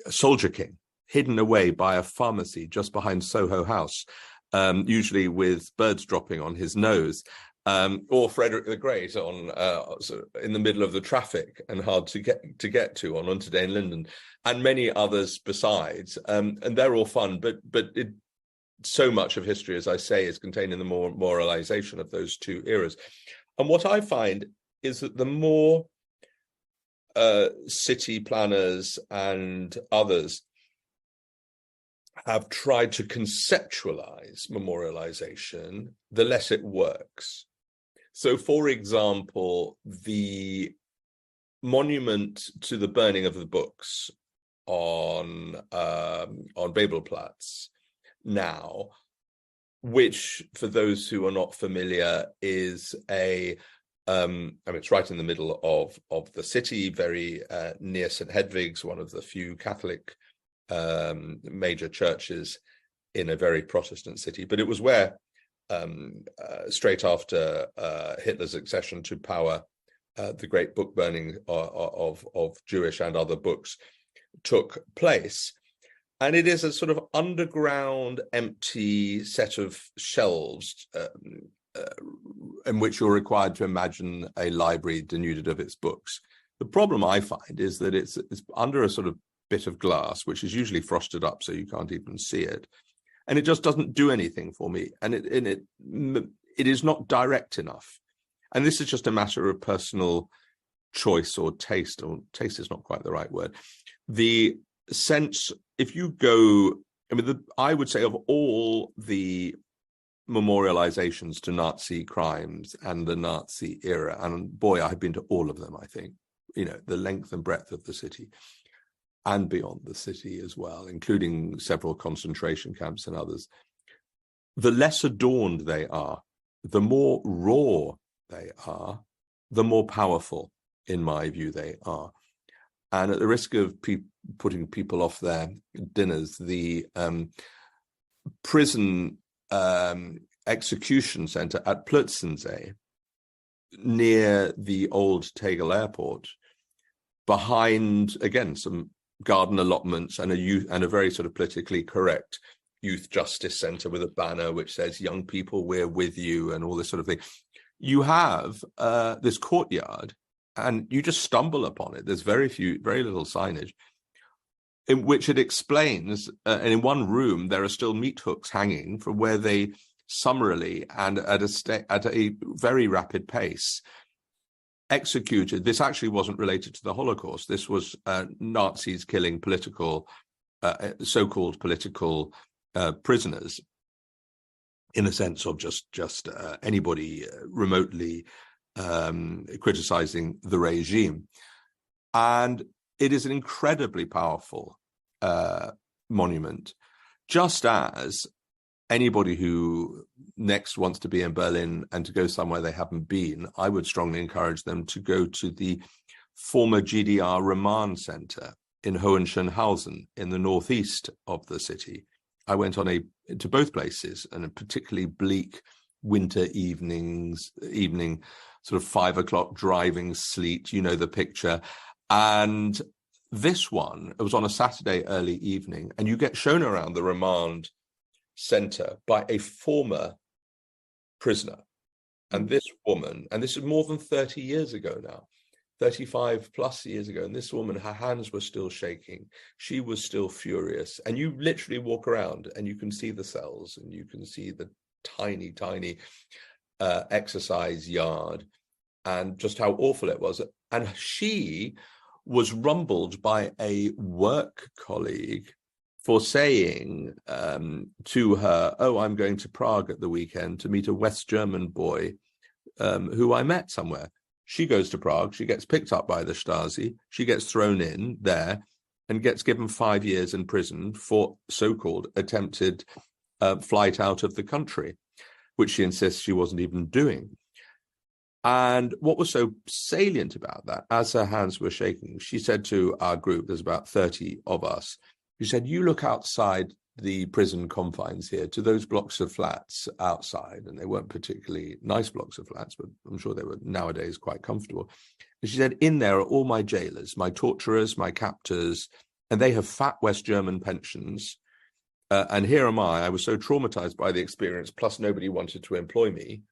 Soldier King hidden away by a pharmacy just behind Soho House, usually with birds dropping on his nose, or Frederick the Great in the middle of the traffic and hard to get to on Unterden Linden, and many others besides. And they're all fun, but so much of history, as I say, is contained in the moralization of those two eras. And what I find is that the more city planners and others have tried to conceptualize memorialization, the less it works. So, for example, the monument to the burning of the books on Babelplatz now, which, for those who are not familiar, is it's right in the middle of the city, very near St. Hedwig's, one of the few Catholic major churches in a very Protestant city. But it was where, straight after Hitler's accession to power, the great book burning of Jewish and other books took place. And it is a sort of underground, empty set of shelves in which you're required to imagine a library denuded of its books. The problem I find is that it's under a sort of bit of glass, which is usually frosted up so you can't even see it. And it just doesn't do anything for me. And it is not direct enough. And this is just a matter of personal choice or taste is not quite the right word. The sense, if you go, I would say of all the memorializations to Nazi crimes and the Nazi era, and boy, I've been to all of them, I think, the length and breadth of the city and beyond the city as well, including several concentration camps and others, the less adorned they are, the more raw they are, the more powerful, in my view, they are. And at the risk of putting people off their dinners, the prison execution center at Plötzensee, near the old Tegel airport, behind, again, some garden allotments and a very sort of politically correct youth justice center with a banner which says, "Young people, we're with you," and all this sort of thing. You have this courtyard, and you just stumble upon it. There's very little signage, in which it explains, and in one room there are still meat hooks hanging from where they summarily and at a very rapid pace, executed. This actually wasn't related to the Holocaust. This was Nazis killing so-called political prisoners, in a sense of just anybody remotely criticizing the regime. And it is an incredibly powerful monument, just as anybody who next wants to be in Berlin and to go somewhere they haven't been, I would strongly encourage them to go to the former GDR remand center in Hohenschönhausen in the northeast of the city. I went to both places, and a particularly bleak winter evening, sort of 5 o'clock driving sleet, you know the picture. And this one, it was on a Saturday early evening, and you get shown around the remand center by a former prisoner. And this woman, and this is more than 30 years ago now, 35 plus years ago, and this woman, her hands were still shaking. She was still furious. And you literally walk around and you can see the cells, and you can see the tiny, tiny exercise yard, and just how awful it was. And she was rumbled by a work colleague for saying to her, "Oh, I'm going to Prague at the weekend to meet a West German boy who I met somewhere." She goes to Prague, she gets picked up by the Stasi, she gets thrown in there and gets given 5 years in prison for so-called attempted flight out of the country, which she insists she wasn't even doing. And what was so salient about that, as her hands were shaking, she said to our group, there's about 30 of us, she said, "You look outside the prison confines here to those blocks of flats outside," and they weren't particularly nice blocks of flats, but I'm sure they were nowadays quite comfortable. And she said, "In there are all my jailers, my torturers, my captors, and they have fat West German pensions. And here am I was so traumatized by the experience, plus nobody wanted to employ me.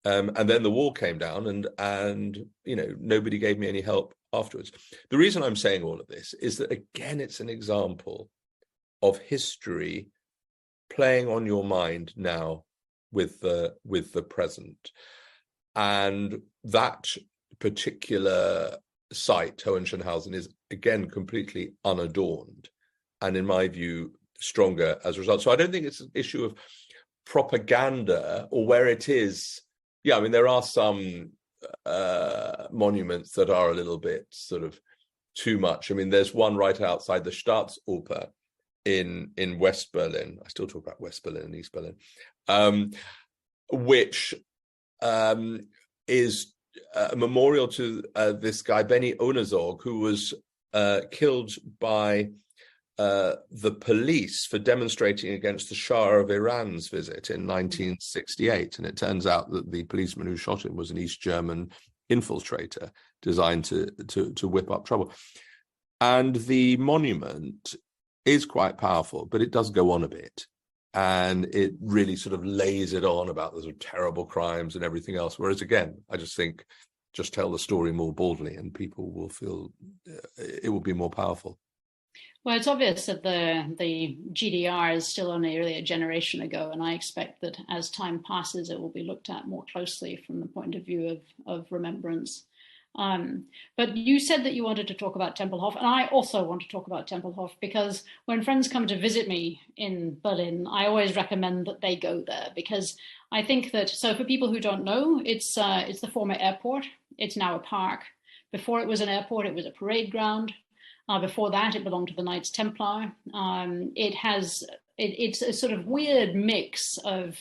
And then the wall came down, and you know, nobody gave me any help afterwards." The reason I'm saying all of this is that, again, it's an example of history playing on your mind now with the present. And that particular site, Hohenschönhausen, is again completely unadorned, and in my view, stronger as a result. So I don't think it's an issue of propaganda or where it is. Yeah, I mean, there are some monuments that are a little bit sort of too much. I mean, there's one right outside the Staatsoper in West Berlin. I still talk about West Berlin and East Berlin, which is a memorial to this guy, Benny Ohnesorg, who was killed by the police for demonstrating against the Shah of Iran's visit in 1968. And it turns out that the policeman who shot him was an East German infiltrator designed to whip up trouble. And the monument is quite powerful, but it does go on a bit. And it really sort of lays it on about the sort of terrible crimes and everything else. Whereas, again, I just think just tell the story more boldly and people will feel it will be more powerful. Well, it's obvious that the GDR is still only really a generation ago, and I expect that as time passes, it will be looked at more closely from the point of view of remembrance. But you said that you wanted to talk about Tempelhof, and I also want to talk about Tempelhof, because when friends come to visit me in Berlin, I always recommend that they go there, because I think that, so for people who don't know, it's the former airport. It's now a park. Before it was an airport, it was a parade ground. Before that, it belonged to the Knights Templar. It's a sort of weird mix of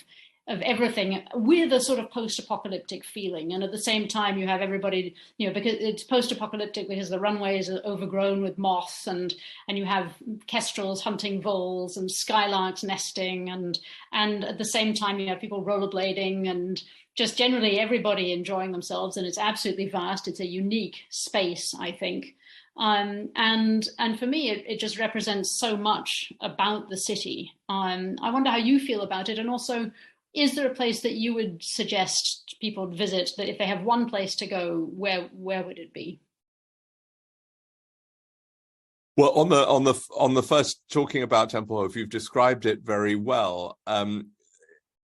everything with a sort of post-apocalyptic feeling. And at the same time, you have everybody, you know, because it's post-apocalyptic because the runways are overgrown with moss, and you have kestrels hunting voles and skylarks nesting. And at the same time, you have people rollerblading and just generally everybody enjoying themselves. And it's absolutely vast. It's a unique space, I think. And for me, it just represents so much about the city. I wonder how you feel about it. And also, is there a place that you would suggest people visit, that if they have one place to go, where would it be? Well, on the first, talking about Tempelhof, you've described it very well.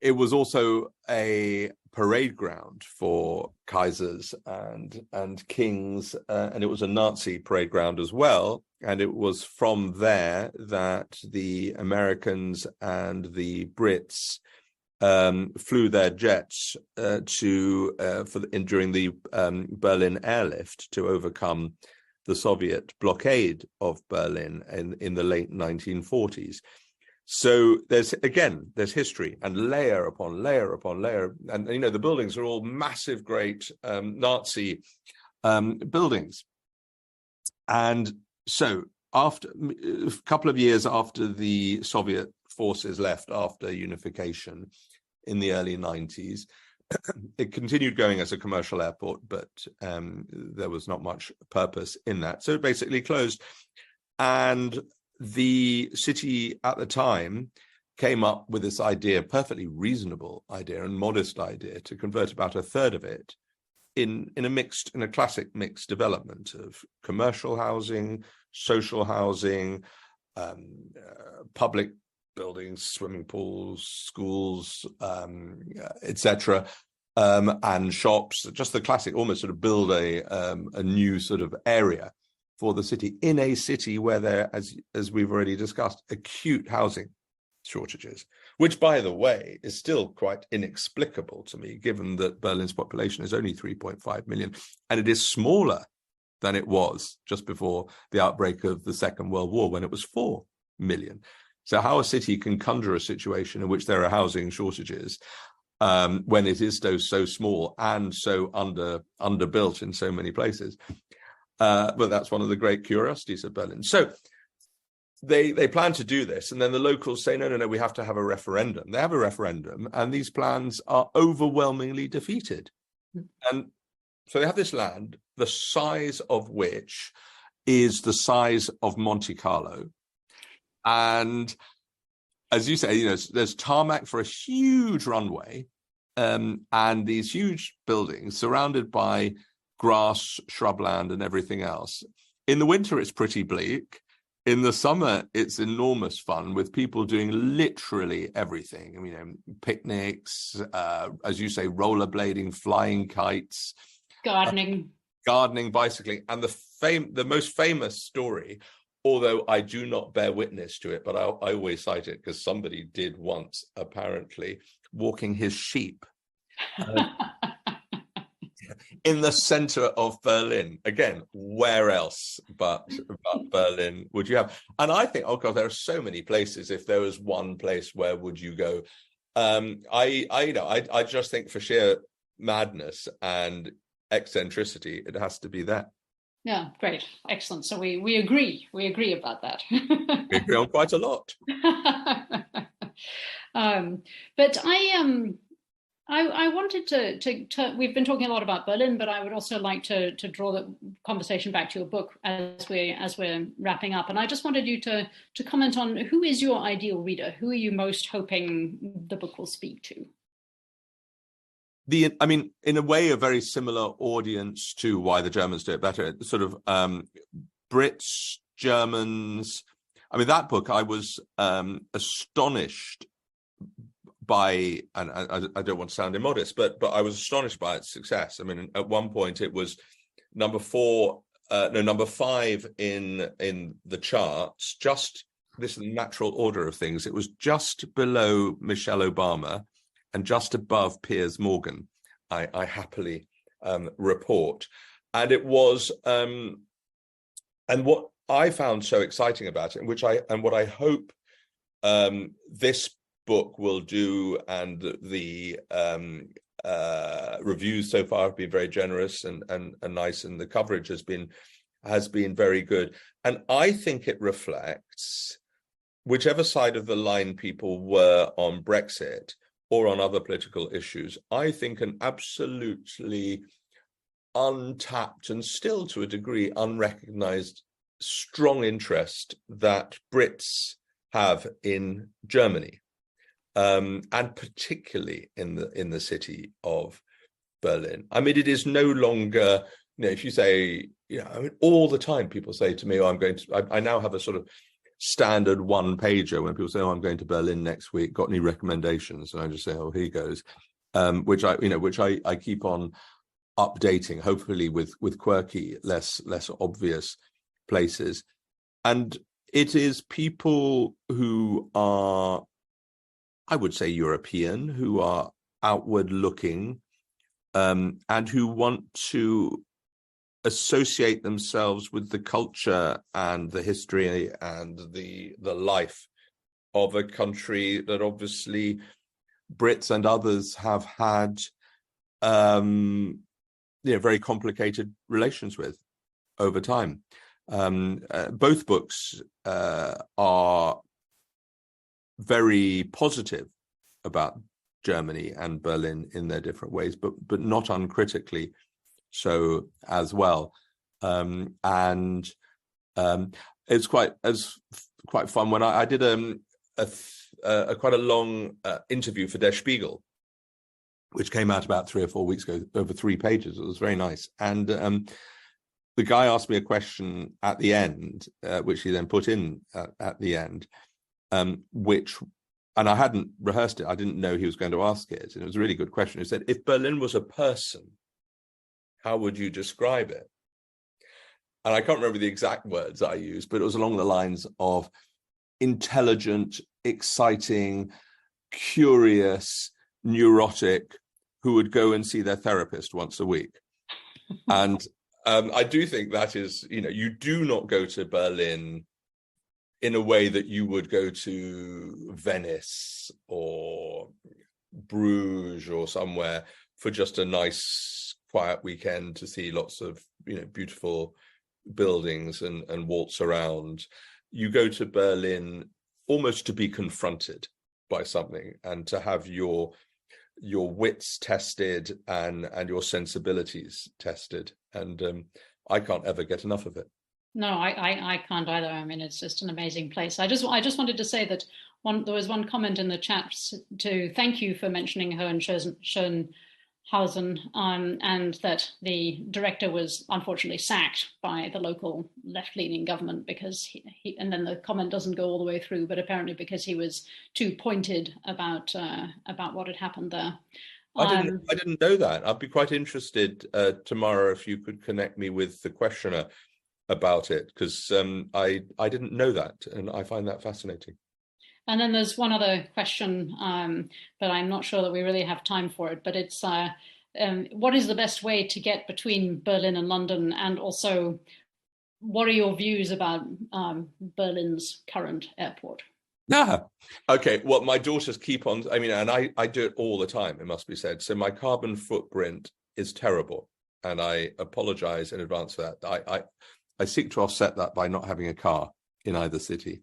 it was also a parade ground for Kaisers and kings, and it was a Nazi parade ground as well. And it was from there that the Americans and the Brits flew their jets during the Berlin airlift to overcome the Soviet blockade of Berlin in the late 1940s. So there's history, and layer upon layer upon layer, and the buildings are all massive, great Nazi buildings. And so after a couple of years after the Soviet forces left after unification in the early 90s, it continued going as a commercial airport, but there was not much purpose in that. So it basically closed. And the city at the time came up with this idea, perfectly reasonable idea and modest idea, to convert about a third of it in a classic mixed development of commercial housing, social housing, public buildings, swimming pools, schools, etc., and shops. Just the classic, almost sort of build a new sort of area for the city, in a city where there, as we've already discussed, acute housing shortages, which, by the way, is still quite inexplicable to me, given that Berlin's population is only 3.5 million, and it is smaller than it was just before the outbreak of the Second World War, when it was 4 million. So how a city can conjure a situation in which there are housing shortages when it is so small and so underbuilt in so many places. But that's one of the great curiosities of Berlin. So they plan to do this, and then the locals say, no, we have to have a referendum. They have a referendum, and these plans are overwhelmingly defeated. And so they have this land, the size of which is the size of Monte Carlo. And as you say, there's tarmac for a huge runway, and these huge buildings surrounded by grass, shrubland, and everything else. In the winter, it's pretty bleak. In the summer, it's enormous fun, with people doing literally everything. Picnics, as you say, rollerblading, flying kites, gardening, bicycling, and the most famous story, although I do not bear witness to it, but I always cite it because somebody did once, apparently, walking his sheep in the center of Berlin. Again, where else but Berlin would you have? And I think, oh God, there are so many places. If there was one place, where would you go? I just think, for sheer madness and eccentricity, it has to be there. Yeah, great, excellent. So we agree about that. We agree on quite a lot. But I wanted to we've been talking a lot about Berlin, but I would also like to draw the conversation back to your book as we're wrapping up. And I just wanted you to comment on, who is your ideal reader? Who are you most hoping the book will speak to? In a way, a very similar audience to Why the Germans Do It Better. Sort of Brits, Germans. That book, I was astonished by, and I don't want to sound immodest, but I was astonished by its success. At one point it was number 5 in the charts. Just this natural order of things. It was just below Michelle Obama and just above Piers Morgan, I happily report. And it was, and what I found so exciting about it, and what I hope this book will do, and the reviews so far have been very generous and nice, and the coverage has been very good. And I think it reflects, whichever side of the line people were on Brexit or on other political issues, I think an absolutely untapped and still to a degree unrecognized strong interest that Brits have in Germany, and particularly in the city of Berlin. It is no longer, if you say, all the time people say to me, I now have a sort of standard one-pager when people say, "Oh, I'm going to Berlin next week. Got any recommendations?" And I just say, "Oh, here goes," which I keep on updating, hopefully with quirky, less obvious places. And it is people who are, I would say, European, who are outward looking, and who want to associate themselves with the culture and the history and the life of a country that obviously Brits and others have had very complicated relations with over time. Both books are very positive about Germany and Berlin in their different ways, but not uncritically so as well. It's quite fun when I did quite a long interview for Der Spiegel, which came out about 3 or 4 weeks ago, over 3 pages. It was very nice. And the guy asked me a question at the end, which he then put in at the end, and I hadn't rehearsed it. I didn't know he was going to ask it. And it was a really good question. He said, "If Berlin was a person, how would you describe it?" And I can't remember the exact words I used, but it was along the lines of intelligent, exciting, curious, neurotic, who would go and see their therapist once a week. And I do think that is, you do not go to Berlin in a way that you would go to Venice or Bruges or somewhere for just a nice, quiet weekend to see lots of, beautiful buildings and waltz around. You go to Berlin almost to be confronted by something and to have your wits tested and your sensibilities tested. And I can't ever get enough of it. No, I can't either. I mean, it's just an amazing place. I just wanted to say that there was one comment in the chat to thank you for mentioning her and Schönhausen, and that the director was unfortunately sacked by the local left-leaning government because he and then the comment doesn't go all the way through, but apparently because he was too pointed about what had happened there. I didn't know that. I'd be quite interested tomorrow if you could connect me with the questioner about it, because I didn't know that, and I find that fascinating. And then there's one other question, but I'm not sure that we really have time for it, but it's what is the best way to get between Berlin and London? And also, what are your views about Berlin's current airport? Okay, well, my daughters keep on, and I do it all the time, it must be said. So my carbon footprint is terrible, and I apologize in advance for that. I seek to offset that by not having a car in either city.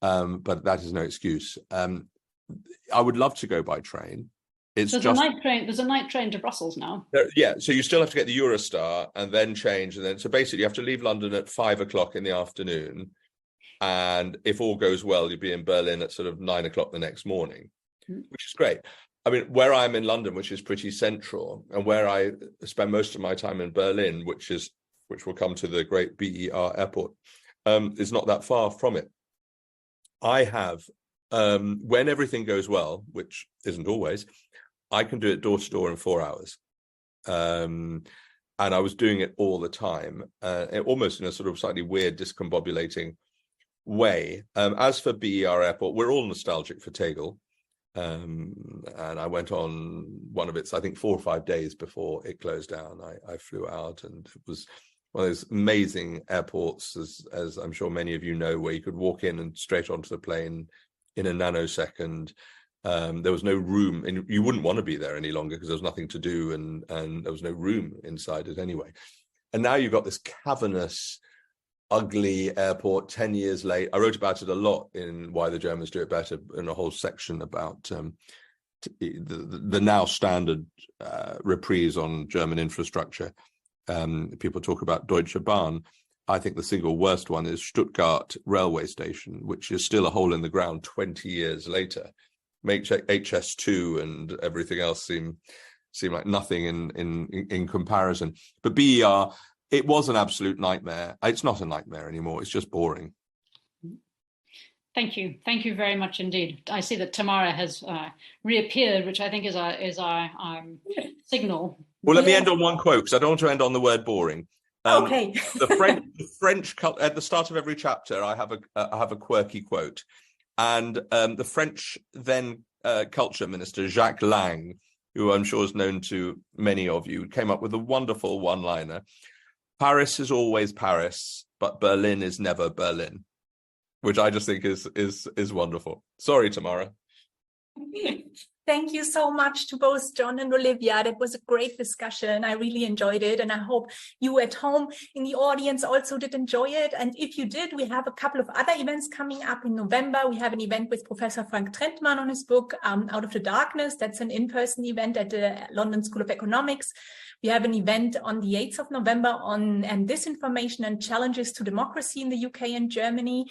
But that is no excuse. I would love to go by train. There's a night train to Brussels now. Yeah, so you still have to get the Eurostar and then change. And then, so basically you have to leave London at 5 o'clock in the afternoon. And if all goes well, you'll be in Berlin at sort of 9 o'clock the next morning, which is great. I mean, where I'm in London, which is pretty central, and where I spend most of my time in Berlin, which will come to the great BER airport, is not that far from it. I have, when everything goes well, which isn't always, I can do it door to door in 4 hours. And I was doing it all the time, almost in a sort of slightly weird, discombobulating way. As for BER Airport, we're all nostalgic for Tegel. And I went on one of its, I think, 4 or 5 days before it closed down. I flew out, and it was one of those amazing airports, as I'm sure many of you know, where you could walk in and straight onto the plane in a nanosecond. There was no room, and you wouldn't want to be there any longer because there was nothing to do, and there was no room inside it anyway. And now you've got this cavernous, ugly airport 10 years late. I wrote about it a lot in Why the Germans Do It Better, in a whole section about the now standard reprise on German infrastructure. People talk about Deutsche Bahn. I think the single worst one is Stuttgart railway station, which is still a hole in the ground 20 years later. Makes HS2 and everything else seem like nothing in comparison. But BER, it was an absolute nightmare. It's not a nightmare anymore. It's just boring. Thank you. Thank you very much indeed. I see that Tamara has reappeared, which I think is our signal. Well, let me end on one quote, because I don't want to end on the word boring. Okay. the French at the start of every chapter, I have a quirky quote, and the French then culture minister Jacques Lang, who I'm sure is known to many of you, came up with a wonderful one-liner: "Paris is always Paris, but Berlin is never Berlin," which I just think is wonderful. Sorry, Tamara. Thank you so much to both John and Olivia. That was a great discussion. I really enjoyed it. And I hope you at home in the audience also did enjoy it. And if you did, we have a couple of other events coming up in November. We have an event with Professor Frank Trentmann on his book, Out of the Darkness. That's an in-person event at the London School of Economics. We have an event on the 8th of November on disinformation and challenges to democracy in the UK and Germany.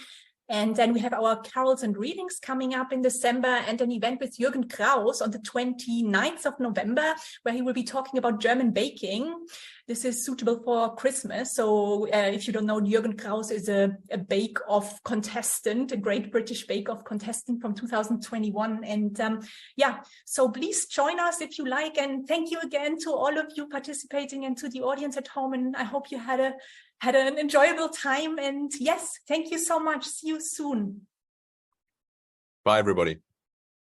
And then we have our carols and readings coming up in December, and an event with Jürgen Kraus on the 29th of November, where he will be talking about German baking. This is suitable for Christmas. So if you don't know, Jürgen Kraus is a bake-off contestant, a great British bake-off contestant from 2021. And so please join us if you like. And thank you again to all of you participating and to the audience at home. And I hope you had an enjoyable time. And yes, thank you so much. See you soon. Bye, everybody.